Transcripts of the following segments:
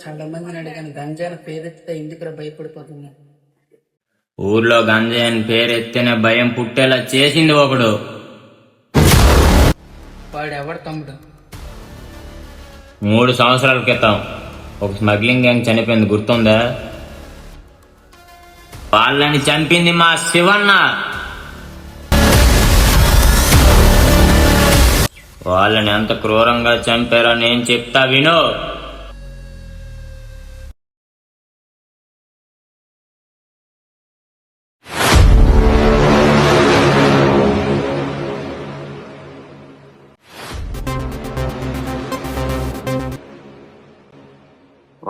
చాలా మందిని అడిగాను, గంజాయిని పేరెత్తితే ఎందుకు భయపడిపోతున్నా. ఊర్లో గంజాయి అని పేరెత్తేనే భయం పుట్టేలా చేసింది ఒకడు. వాడు ఎవడు తమ్ముడు? 3 సంవత్సరాల క్రితం ఒక స్మగ్లింగ్ గ్యాంగ్ చనిపోయింది, గుర్తుందా? వాళ్ళని చంపింది మా శివన్న. వాళ్ళని ఎంత క్రూరంగా చంపారో నేను చెప్తా విను.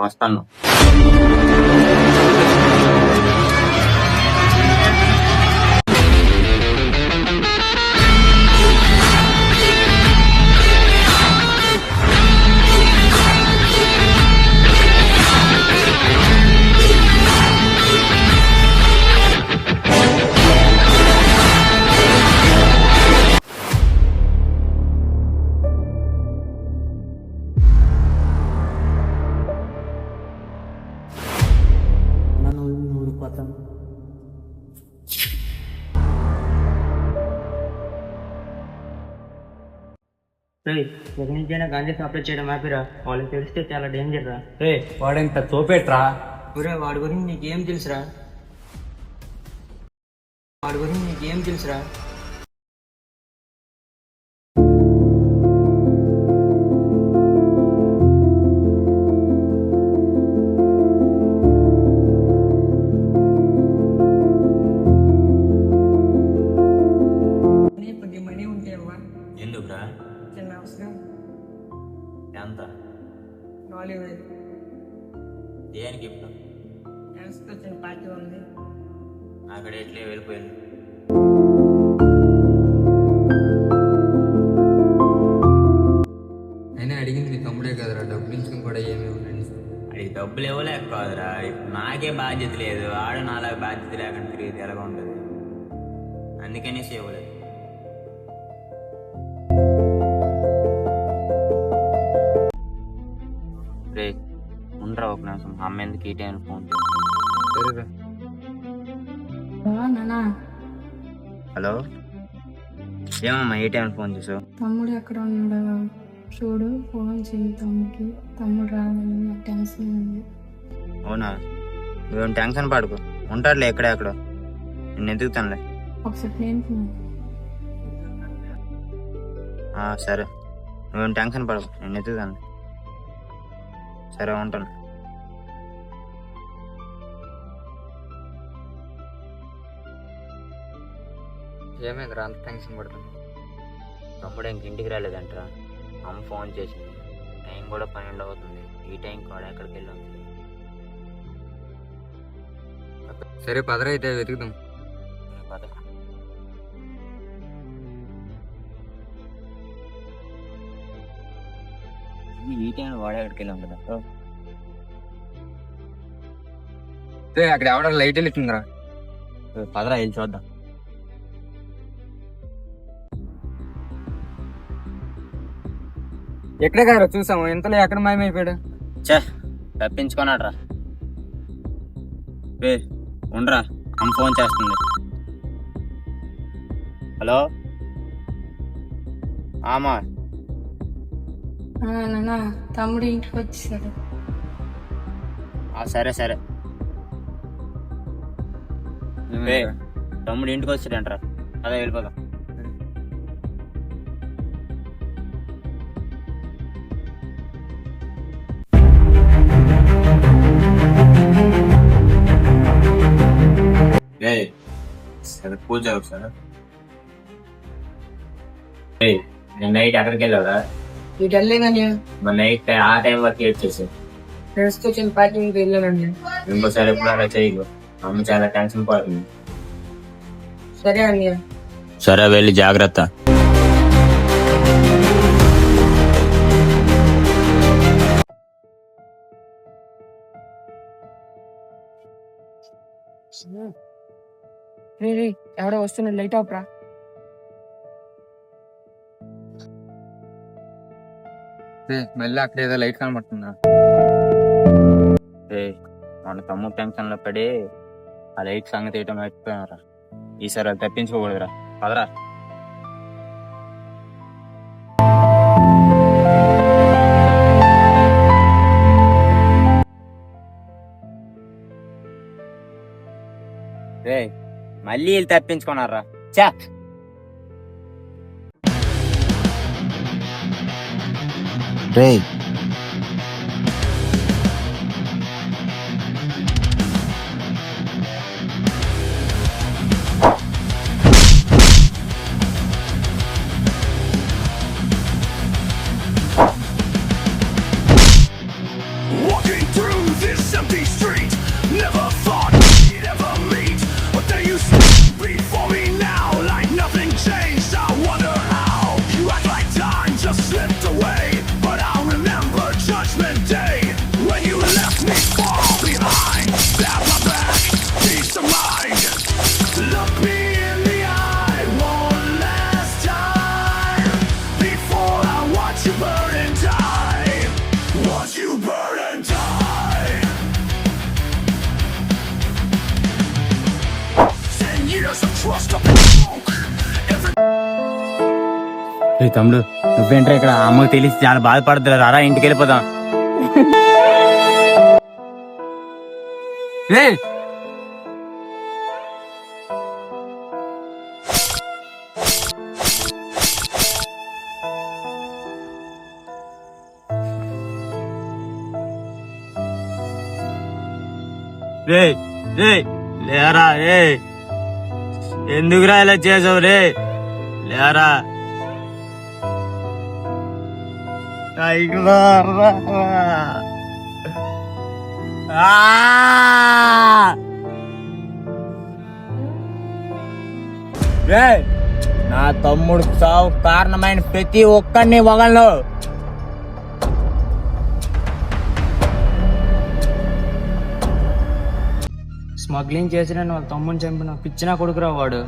వస్తాను. ఎక్కడి నుంచైనా గాంజా సప్లై చేయడం ఆపిరా, వాళ్ళకి తెలిస్తే చాలా డేంజర్ రా. వాడంత తోపేట్రా. వాడి గురించి నీకేం తెలుసురా? మనీ ఉంటే ఎందుకురా? చిన్న అవసరం. ఎంత? 4,000. దేనికి ఇప్పుడు? ఫ్రెండ్స్తో చిన్న పార్టీ ఉంది. అక్కడ ఎట్లే వెళ్ళిపోయింది. అయినా అడిగింది మీ తమ్ముడే కదరా, డబ్బులు ఇచ్చుకుని కూడా ఏమీ ఉండండి. అది డబ్బులు ఇవ్వలేక కాదురా, ఇప్పుడు నాకే బాధ్యత లేదు, ఆడు నాలాగా బాధ్యత లేకుండా తిరిగితే ఎలాగా ఉంటుంది, అందుకనేసి ఇవ్వలేదు. రే ఉండరా ఒక నిమిషం, అమ్మ ఎందుకు ఈ టైం ఫోన్? సరేరా. హలో, ఏమమ్మా ఈ టైం ఫోన్ చేసావు? తమ్ముడు ఎక్కడ ఉన్నాడు చూడు, ఫోన్ చెయ్యి తమ్ముడికి. తమ్ముడు రావాలని నాకు టెన్షన్ ఉంది. అవునా, నువ్వేం టెన్షన్ పడుకో, ఉంటాడులే ఎక్కడెక్కడో, నేను ఎదుగుతానులే. ఒకసారి నేను ఫోన్. సరే, నువ్వేం టెన్షన్ పడకు, నేను ఎదుగుతాను. సరే ఉంటాను. ఏమైందిరా అంత టెన్షన్ పడుతుంది? తమ్ముడు ఇంక ఇంటికి రాలేదంటరా, అమ్మ ఫోన్ చేసింది, టైం కూడా 12 అవుతుంది, ఈ టైం కూడా ఎక్కడికి వెళ్ళాం. సరే పదరా, అయితే వెతుకుదాం. పద. ఈ టైం వాడే ఎక్కడికి వెళ్ళాం కదా. అక్కడ ఎవడ లైట్ వెళ్తుందిరా, పదరా వెళ్ళి చూద్దాం. ఎక్కడే కదా చూసాము, ఇంతలో ఎక్కడ మాయమైపోయాడు? తప్పించుకున్నాడు రా. రే ఉండరా, అమ్మ ఫోన్ చేస్తుంది. హలో ఆమా, నాన్న తమ్ముడు ఇంటికి వచ్చేసాడు. సరే సరే. రే తమ్ముడు ఇంటికి వచ్చాడంటరా, అదే వెళ్ళిపోదాం. సరే పూజ సార్. నేను నైట్ ఎక్కడికి వెళ్ళావురా? ఇటు వెళ్ళలేనండి, మరి నైట్ ఆ టైం వరకు ఏడ్చేసి ఫ్రెండ్స్తో చిన్న పార్టీ వెళ్ళానండి. ఇంకోసారి ఎప్పుడు అలా చేయకు, అమ్మ చాలా టెన్షన్ పడుతుంది. సరే అండి. సరే వెళ్ళి జాగ్రత్త. ఎవడో వస్తున్నాడు, లైట్ ఆఫ్ రా. మళ్ళీ అక్కడ ఏదో లైట్ కనబడుతుందా? మన తమ్ముడు టెన్షన్ లో పడి ఆ లైట్ సంగతి వేయటం మర్చిపోయినారా. ఈసారి అది తప్పించుకోకూడదురా. పదరా. రే మళ్ళీ వీళ్ళు తప్పించుకున్నారా. చా రే Walking through this empty street, never thought we'd ever meet. But there you stand before me now, like nothing changed. I wonder how you act like time just slipped away. But I'll remember Judgment Day when you left me far behind. Stab my back, peace of mind. Look me in the eye one last time before I watch you burn and die. Watch you burn and die. 10 years of trust up in smoke. తమ్ముడు నువ్వేంట్రా ఇక్కడ? అమ్మకు తెలిసి చాలా బాధపడుతున్నారు. రారా ఇంటికి వెళ్ళిపోదాం. రే రే లేరా రే, ఎందుకురా ఇలా చేసావు రే? లేరా. రే నా తమ్ముడు చావు కారణమైన ప్రతి ఒక్కరిని వగలను. స్మగ్లింగ్ చేసిన వాళ్ళ తమ్ముని చంపిన పిచ్చినా కొడుకురా వాడు.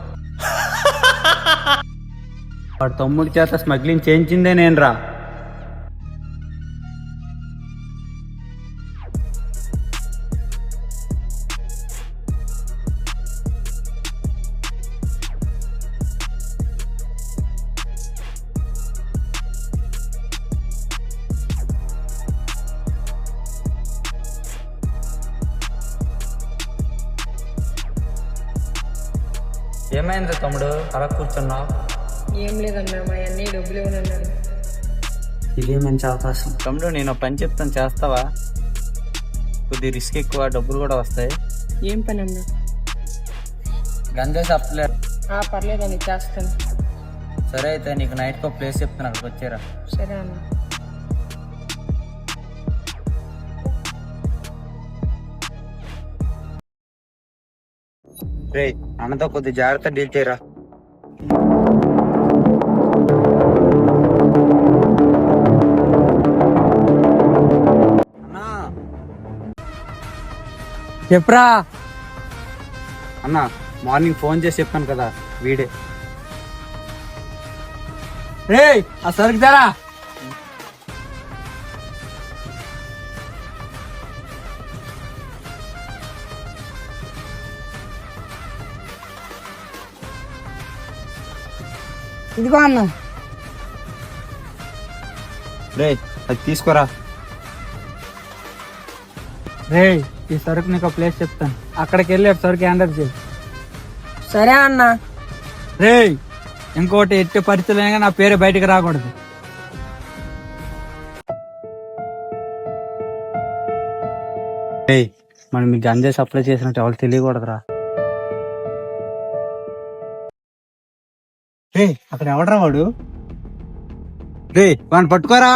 వాడు తమ్ముడి చేత స్మగ్లింగ్ చేయించిందే నేను రా. ఏమైంది తమ్ముడు అలా కూర్చున్నావు? ఏం లేదన్నా మా అన్నీ డబ్బులు ఇవ్వనన్నాడు. ఇదే మంచి అవకాశం. తమ్ముడు నేను ఒక పని చెప్తాను, చేస్తావా? కొద్ది రిస్క్ ఎక్కువ, డబ్బులు కూడా వస్తాయి. ఏం పని అన్నా? గంజా చెప్పలేరు. పర్లేదని చేస్తాను. సరే అయితే నీకు నైట్కి ఒక ప్లేస్ చెప్తాను, అక్కడికి వచ్చారా. సరే అన్న. రే అన్నతో కొద్ది జాగ్రత్త డీల్ చేయరా. చెప్పరా అన్న, మార్నింగ్ ఫోన్ చేసి చెప్పాను కదా, వీడే. రే ఆ సరుకు ధరా. ఇదిగో అన్న. రే అది తీసుకోరా. రే ఈ సరుకు నీకు ప్లేస్ చెప్తాను, అక్కడికి వెళ్ళి సరుకు హ్యాండర్ చేయి. సరే అన్న. రే ఇంకోటి ఎట్టి పరిస్థితులైనా నా పేరు బయటకు రాకూడదు. రే మనం మీకు గంజా సప్లై చేసినట్టు ఎవరు తెలియకూడదురా. రే అక్కడ ఎవడరా వాడు? రే వాడిని పట్టుకోరా.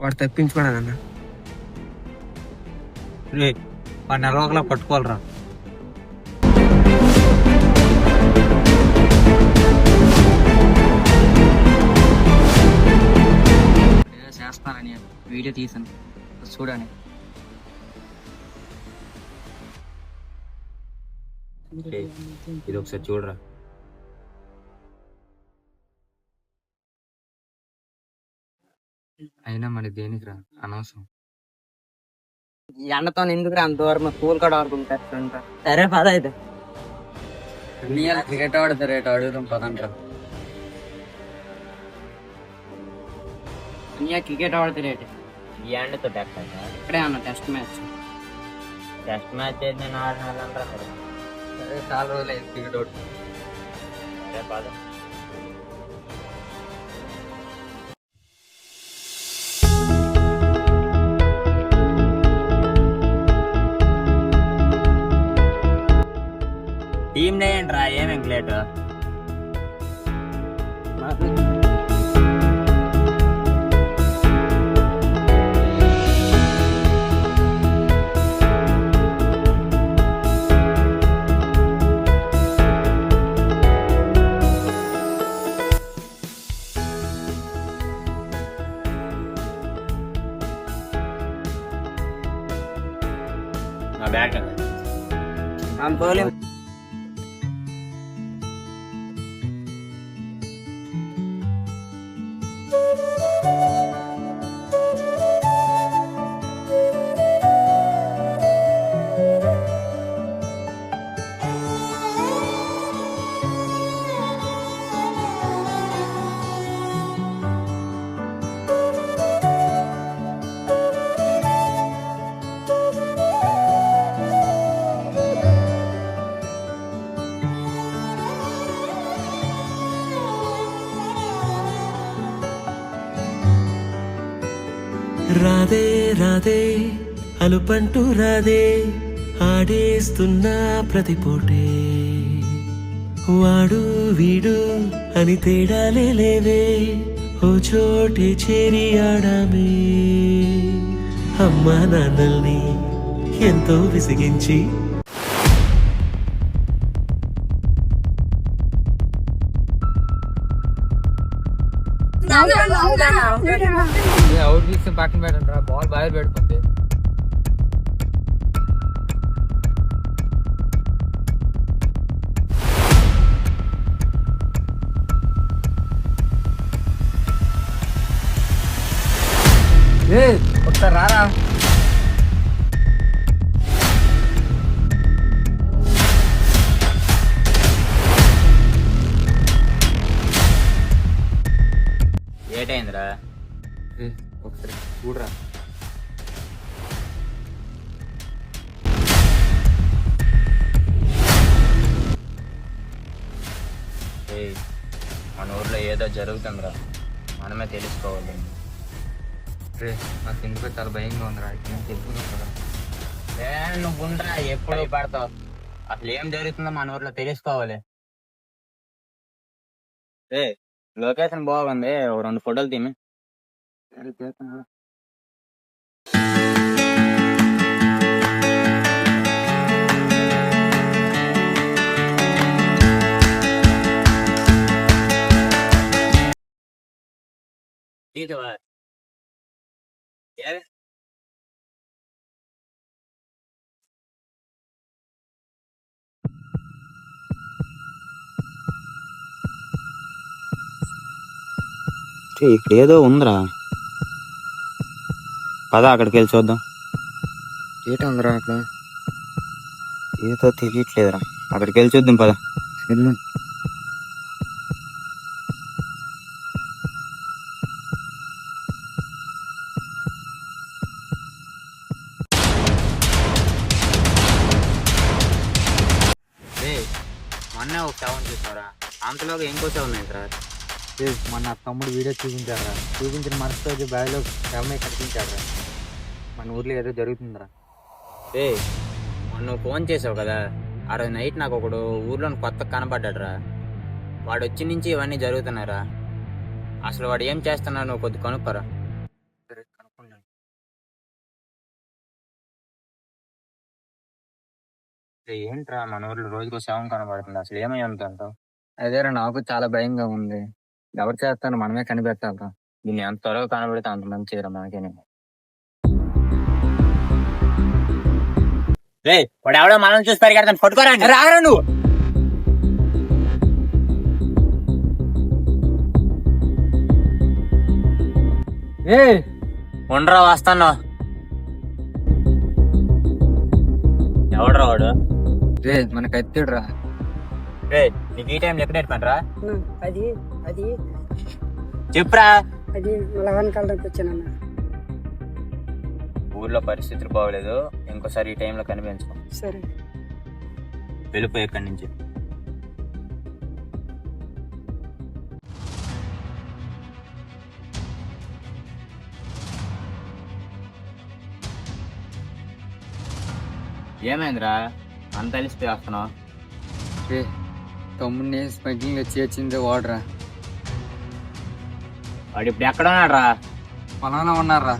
వాడు తప్పించుకోడానన్నా. రే వాడిని ఎలాగోలా పట్టుకోవాలరా. చేస్తానని వీడియో తీసాను, చూడండి. ఏయ్, ఇది ఒకసారి చూడరా. అయినా మరి దేనికిరా అనవసరం. ఈ ఎండతో ఎందుకు అంత దూరం స్కూల్ కూడా ఆడుకుంటారు. సరే పద అయితే. క్రికెట్ ఆడతారు రేటు అడుగుదాం పదంట. క్రికెట్ ఆడతారేటి ఈ ఎండతో ఎక్కడ ఇక్కడే అన్న టెస్ట్ మ్యాచ్. టెస్ట్ మ్యాచ్ అయితే నేను ఆడినారంటారా మీరు? సరే చాలా రోజులు అయింది క్రికెట్ ఆడుతుంది. సరే పద. టీం డే ఏంట్రా ఏమేం లేట్? నా బ్యాట్ పోలే. రాదే రాదే అలుపంటూ రాదే ఆడేస్తున్నా ప్రతి పూటే వాడు వీడు అని తేడాలే లేవే ఓ చోటే చేరి ఆడామే అమ్మా నాన్నల్ని ఎంతో విసిగించి అవుట్ తీసి పక్కన పెట్టండి రా, బాల్ బయట పెడుతుంది. ఒకసారి రారా. ఏటైందిరా? ఒకసారి చూడరా. ఏయ్, మన ఊర్లో ఏదో జరుగుతుందిరా, మనమే తెలుసుకోవాలి. రే నాకు ఎందుకో చాలా భయంగా ఉందిరా. నేను తెలుసుకున్నాను కదా. నువ్వు ఉండరా, ఎప్పుడు పడతావు. అసలు ఏం జరుగుతుందో మన ఊర్లో తెలుసుకోవాలి. ఏ లొకేషన్ బాగుంది, ఓ 2 ఫోటోలు తీమి. తీసుకోవా? ఇక్కడ ఏదో ఉందిరా, పద అక్కడికి వెళ్ళి చూద్దాం. ఏటందిరా అక్కడ? ఏదో తెలియట్లేదురా, అక్కడికి వెళ్ళి చూద్దాం పద. వెళ్ళు. మొన్న ఒక సెవెన్ చూసారా, అంతలోగా ఇంకో సెవెన్ ఏంట్రా? మన తమ్ముడు వీడియో చూపించాడురా, చూపించిన మనసుతో బావిలో అమ్మాయి కనిపించాడురా. మన ఊర్లో ఏదో జరుగుతుందిరా. ఏ మొన్న నువ్వు ఫోన్ చేసావు కదా, ఆ రోజు నైట్ నాకు ఒకడు ఊర్లో కొత్త కనబడ్డాడురా. వాడు వచ్చి నుంచి ఇవన్నీ జరుగుతున్నారా. అసలు వాడు ఏం చేస్తున్నాడు నువ్వు కొద్ది కనుక్కోరా. ఏంట్రా మన ఊర్లో రోజుకో శవం కనబడుతుంది, అసలు ఏమై ఉంటుంటావు? అదేరా నాకు చాలా భయంగా ఉంది. ఎవరు చేస్తాను, మనమే కనిపెట్టాలరా. దీన్ని ఎంత త్వరగా కనబడితే అంత మంచిదిరా మనకేనే. రే వాడు ఎవడో మనల్ని చూసి పరిగెడతాను, పట్టుకోరా రారా నువ్వు. ఉండరా వస్తాను. ఎవడరా వాడు? రే మనకు ఎత్తుడు రా. రే నీకు ఈ టైంలో ఎక్కడ పెట్టుకోనరా? అది అది చెప్పురా. అది 11 కలర్కి వచ్చానన్న. ఊర్లో పరిస్థితులు బాగోలేదు, ఇంకోసారి ఈ టైంలో కనిపించుకో. సరే. వెళ్ళిపోయి ఇక్కడి నుంచి. ఏమైందిరా అంత తెలిసిపోయి వస్తున్నావు? రే తమ్ముడిని స్మగ్లింగ్ చేర్చింది వాడరా. వాడు ఇప్పుడు ఎక్కడ ఉన్నాడు రా? పొలంలో ఉన్నారా.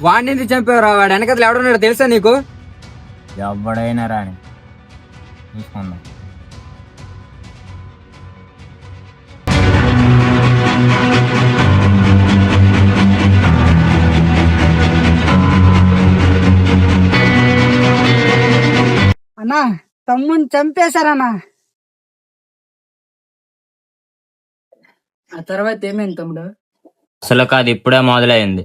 వాడిని ఎందుకు చంపేవరా? వాడు వెనకతలు ఎవడున్నాడు తెలుసా నీకు? ఎవడైనా రాని చూసుకుందాం. అన్నా తమ్ముని చంపేశారన్నా. ఆ తర్వాత ఏమైంది తమ్ముడు? అసలు కాదు ఇప్పుడే మొదలైంది.